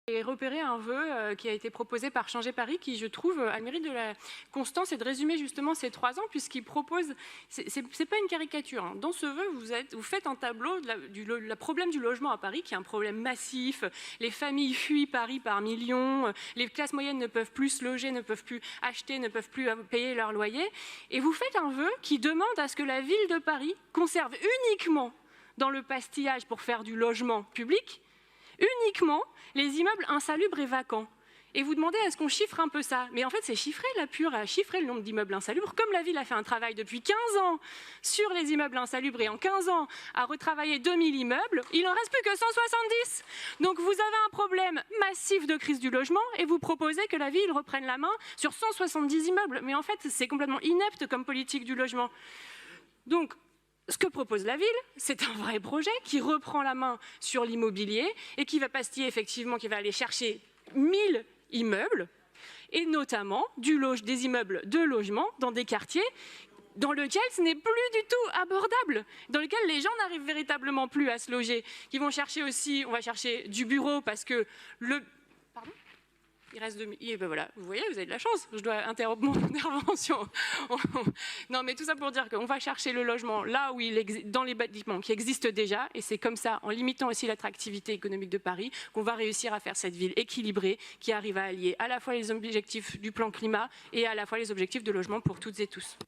J'ai repéré un vœu qui a été proposé par Changer Paris, qui, je trouve, a le mérite de la constance et de résumer justement ces 3 ans, puisqu'il propose, c'est pas une caricature, hein. Dans ce vœu, vous faites un tableau du problème du logement à Paris, qui est un problème massif. Les familles fuient Paris par millions, les classes moyennes ne peuvent plus se loger, ne peuvent plus acheter, ne peuvent plus payer leur loyer. Et vous faites un vœu qui demande à ce que la ville de Paris conserve uniquement dans le pastillage pour faire du logement public, uniquement les immeubles insalubres et vacants. Et vous demandez à ce qu'on chiffre un peu ça. Mais en fait, c'est chiffré la pure, à chiffrer le nombre d'immeubles insalubres. Comme la ville a fait un travail depuis 15 ans sur les immeubles insalubres et en 15 ans a retravaillé 2000 immeubles, il n'en reste plus que 170. Donc vous avez un problème massif de crise du logement et vous proposez que la ville reprenne la main sur 170 immeubles. Mais en fait, c'est complètement inepte comme politique du logement. Donc, ce que propose la ville, c'est un vrai projet qui reprend la main sur l'immobilier et qui va pastiller effectivement, qui va aller chercher 1000 immeubles et notamment des immeubles de logement dans des quartiers dans lesquels ce n'est plus du tout abordable, dans lesquels les gens n'arrivent véritablement plus à se loger, qui vont chercher aussi, on va chercher du bureau parce que le... Pardon ? Il reste 2 minutes. Et ben voilà, vous voyez, vous avez de la chance. Je dois interrompre mon intervention. Non, mais tout ça pour dire qu'on va chercher le logement là où dans les bâtiments qui existent déjà. Et c'est comme ça, en limitant aussi l'attractivité économique de Paris, qu'on va réussir à faire cette ville équilibrée qui arrive à allier à la fois les objectifs du plan climat et à la fois les objectifs de logement pour toutes et tous.